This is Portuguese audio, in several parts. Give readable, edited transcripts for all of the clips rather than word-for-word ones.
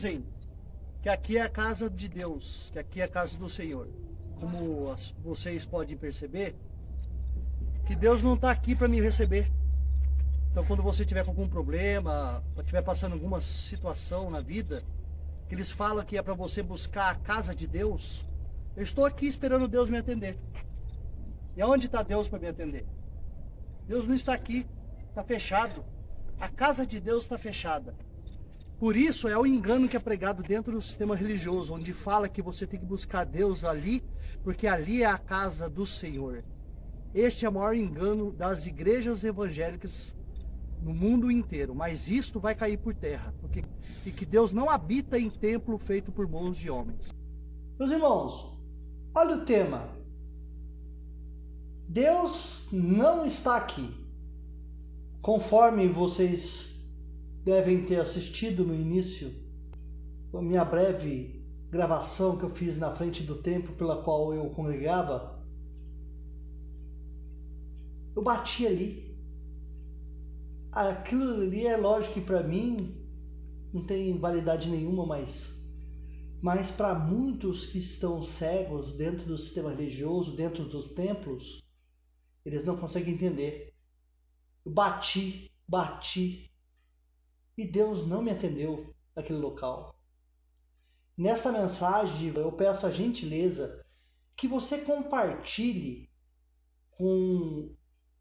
dizem que aqui é a casa de Deus, que aqui é a casa do Senhor. Como vocês podem perceber, que Deus não está aqui para me receber. Então, quando você tiver com algum problema, ou estiver passando alguma situação na vida, que eles falam que é para você buscar a casa de Deus, eu estou aqui esperando Deus me atender. E aonde está Deus para me atender? Deus não está aqui, está fechado. A casa de Deus está fechada. Por isso é o engano que é pregado dentro do sistema religioso, onde fala que você tem que buscar Deus ali, porque ali é a casa do Senhor. Este é o maior engano das igrejas evangélicas no mundo inteiro, mas isto vai cair por terra, e que Deus não habita em templo feito por mãos de homens. Meus irmãos, olha o tema. Deus não está aqui. Conforme vocês devem ter assistido no início, a minha breve gravação que eu fiz na frente do templo pela qual eu congregava, eu bati ali. Aquilo ali é lógico que para mim não tem validade nenhuma, mas para muitos que estão cegos dentro do sistema religioso, dentro dos templos, eles não conseguem entender. Eu bati, e Deus não me atendeu naquele local. Nesta mensagem, eu peço a gentileza que você compartilhe com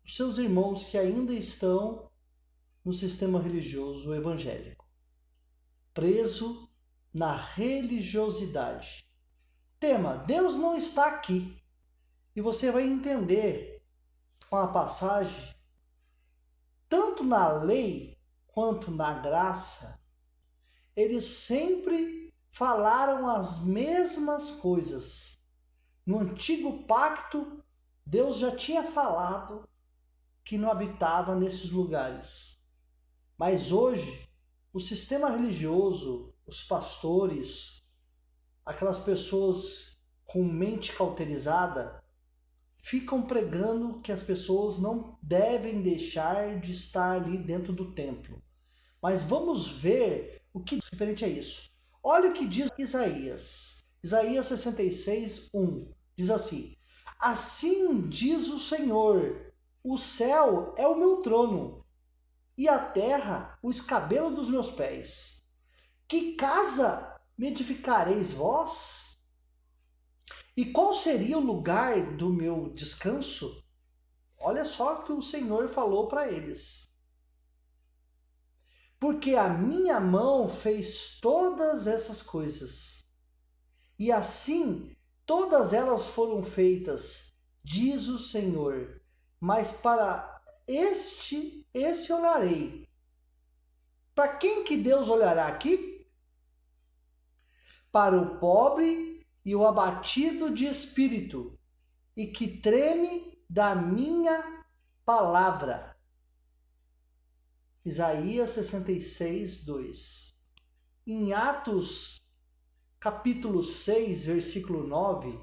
os seus irmãos que ainda estão no sistema religioso evangélico, preso na religiosidade. Tema: Deus não está aqui. E você vai entender com a passagem, tanto na lei quanto na graça, eles sempre falaram as mesmas coisas. No antigo pacto, Deus já tinha falado que não habitava nesses lugares. Mas hoje, o sistema religioso, os pastores, aquelas pessoas com mente cauterizada, ficam pregando que as pessoas não devem deixar de estar ali dentro do templo. Mas vamos ver o que é referente a isso. Olha o que diz Isaías. Isaías 66:1. Diz assim: Assim diz o Senhor, o céu é o meu trono, e a terra o escabelo dos meus pés. Que casa me edificareis vós? E qual seria o lugar do meu descanso? Olha só o que o Senhor falou para eles. Porque a minha mão fez todas essas coisas, e assim todas elas foram feitas, diz o Senhor. Mas para esse olharei. Para quem que Deus olhará aqui? Para o pobre e o abatido de espírito, e que treme da minha palavra. Isaías 66:2. Em Atos, capítulo 6, versículo 9,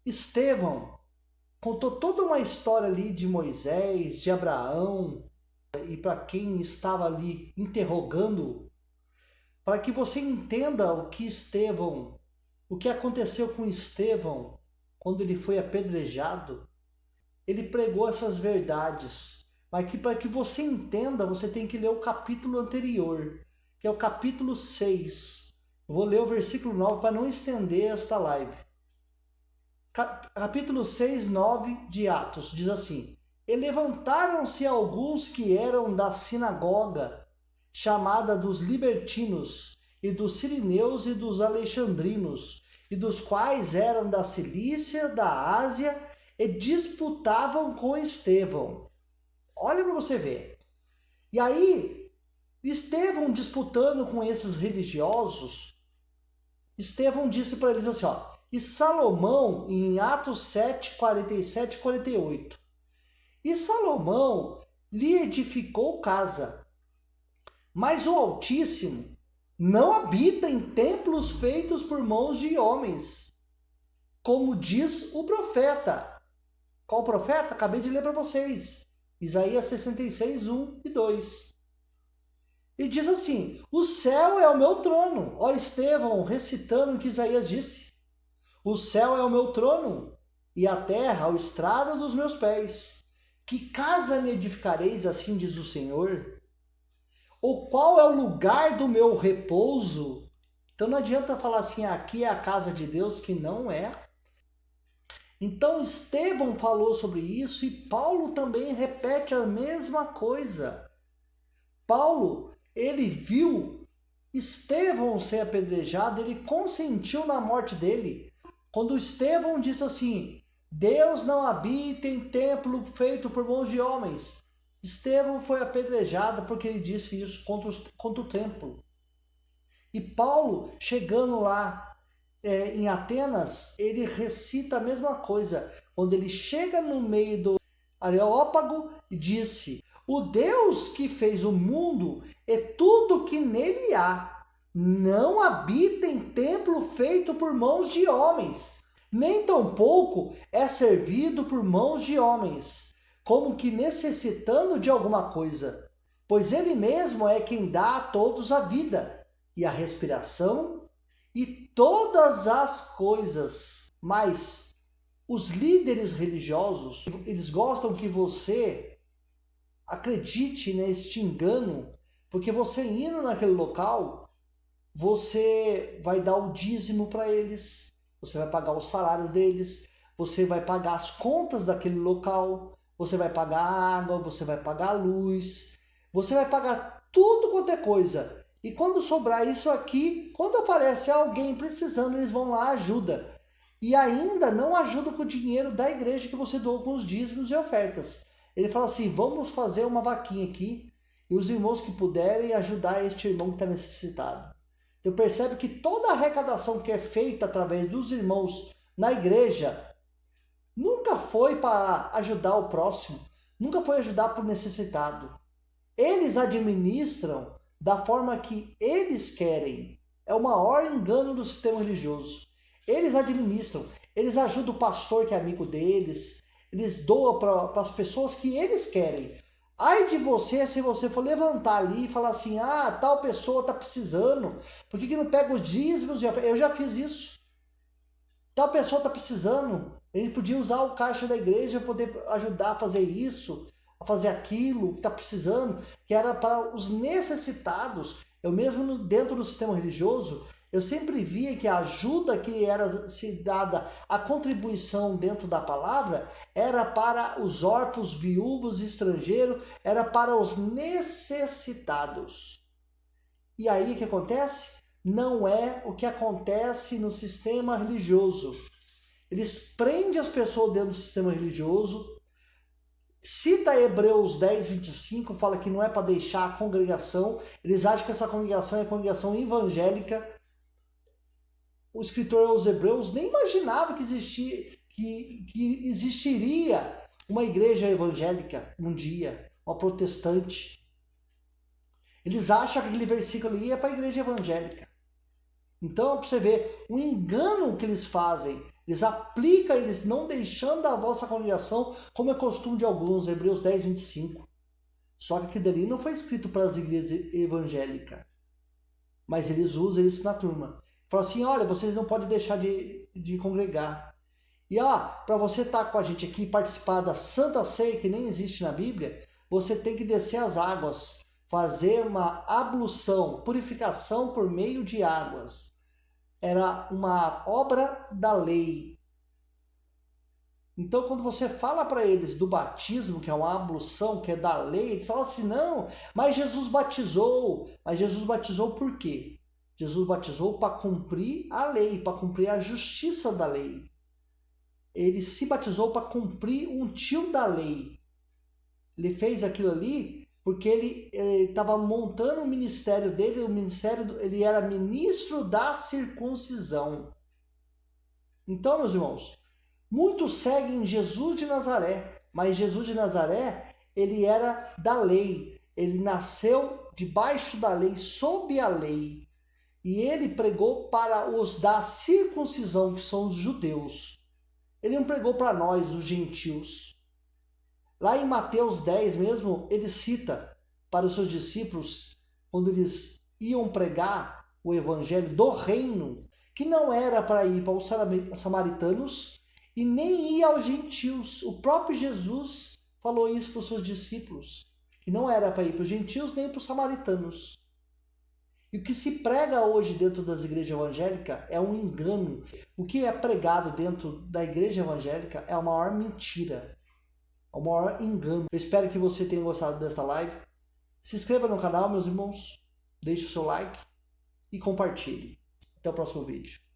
Estevão contou toda uma história ali de Moisés, de Abraão, e para quem estava ali interrogando, para que você entenda o que aconteceu com Estevão quando ele foi apedrejado. Ele pregou essas verdades, mas que para que você entenda, você tem que ler o capítulo anterior, que é o capítulo 6. Eu vou ler o versículo 9 para não estender esta live. Capítulo 6, 9 de Atos, diz assim: E levantaram-se alguns que eram da sinagoga, chamada dos libertinos, e dos sirineus e dos alexandrinos, e dos quais eram da Cilícia, da Ásia, e disputavam com Estevão. Olha para você ver. E aí, Estevão disputando com esses religiosos, Estevão disse para eles assim, ó, e Salomão, em Atos 7, 47 e 48, e Salomão lhe edificou casa, mas o Altíssimo não habita em templos feitos por mãos de homens, como diz o profeta. Qual profeta? Acabei de ler para vocês. Isaías 66, 1 e 2. E diz assim: o céu é o meu trono. Ó Estevão, recitando o que Isaías disse. O céu é o meu trono, e a terra o estrado dos meus pés. Que casa me edificareis, assim diz o Senhor? Ou qual é o lugar do meu repouso? Então não adianta falar assim, aqui é a casa de Deus, que não é. Então Estevão falou sobre isso e Paulo também repete a mesma coisa. Paulo, ele viu Estevão ser apedrejado, ele consentiu na morte dele. Quando Estevão disse assim, Deus não habita em templo feito por mãos de homens. Estevão foi apedrejado porque ele disse isso contra o templo. E Paulo, chegando lá em Atenas, ele recita a mesma coisa. Quando ele chega no meio do Areópago e disse, o Deus que fez o mundo e tudo que nele há, não habita em templo feito por mãos de homens, nem tampouco é servido por mãos de homens, como que necessitando de alguma coisa, pois ele mesmo é quem dá a todos a vida e a respiração e todas as coisas. Mas os líderes religiosos, eles gostam que você acredite neste engano, porque você indo naquele local, você vai dar o dízimo para eles, você vai pagar o salário deles, você vai pagar as contas daquele local, você vai pagar a água, você vai pagar a luz, você vai pagar tudo quanto é coisa. E quando sobrar isso aqui, quando aparece alguém precisando, eles vão lá, ajuda. E ainda não ajuda com o dinheiro da igreja que você doou com os dízimos e ofertas. Ele fala assim, vamos fazer uma vaquinha aqui, e os irmãos que puderem ajudar este irmão que está necessitado. Então percebe que toda a arrecadação que é feita através dos irmãos na igreja, nunca foi para ajudar o próximo, nunca foi ajudar para o necessitado. Eles administram da forma que eles querem. É o maior engano do sistema religioso. Eles administram, eles ajudam o pastor que é amigo deles, eles doam para as pessoas que eles querem. Ai de você se você for levantar ali e falar assim, ah, tal pessoa está precisando, por que não pega os dízimos? Eu já fiz isso. Tal pessoa está precisando, ele podia usar o caixa da igreja para poder ajudar a fazer isso, a fazer aquilo que está precisando, que era para os necessitados. Eu mesmo dentro do sistema religioso, eu sempre via que a ajuda que era se dada, a contribuição dentro da palavra, era para os órfãos, viúvos, estrangeiros, era para os necessitados. E aí o que acontece? Não é o que acontece no sistema religioso. Eles prendem as pessoas dentro do sistema religioso, cita Hebreus 10, 25, fala que não é para deixar a congregação, eles acham que essa congregação é a congregação evangélica. O escritor aos Hebreus nem imaginava que existiria uma igreja evangélica um dia, uma protestante. Eles acham que aquele versículo ali é para a igreja evangélica. Então, para você ver, o engano que eles fazem, eles aplicam, eles não deixando a vossa congregação, como é costume de alguns, Hebreus 10, 25. Só que aquilo ali não foi escrito para as igrejas evangélicas. Mas eles usam isso na turma. Fala assim, olha, vocês não podem deixar de congregar. E para você estar com a gente aqui, participar da Santa Ceia, que nem existe na Bíblia, você tem que descer as águas, fazer uma ablução, purificação por meio de águas. Era uma obra da lei. Então, quando você fala para eles do batismo, que é uma ablução, que é da lei, eles falam assim, não, mas Jesus batizou. Mas Jesus batizou por quê? Jesus batizou para cumprir a lei, para cumprir a justiça da lei. Ele se batizou para cumprir um tio da lei. Ele fez aquilo ali porque ele estava montando o ministério dele, ele era ministro da circuncisão. Então, meus irmãos, muitos seguem Jesus de Nazaré, mas Jesus de Nazaré, ele era da lei. Ele nasceu debaixo da lei, sob a lei. E ele pregou para os da circuncisão, que são os judeus. Ele não pregou para nós, os gentios. Lá em Mateus 10 mesmo, ele cita para os seus discípulos quando eles iam pregar o evangelho do reino, que não era para ir para os samaritanos e nem ir aos gentios. O próprio Jesus falou isso para os seus discípulos, que não era para ir para os gentios nem para os samaritanos. E o que se prega hoje dentro das igrejas evangélicas é um engano. O que é pregado dentro da igreja evangélica é a maior mentira, é o maior engano. Eu espero que você tenha gostado desta live. Se inscreva no canal, meus irmãos, deixe o seu like e compartilhe. Até o próximo vídeo.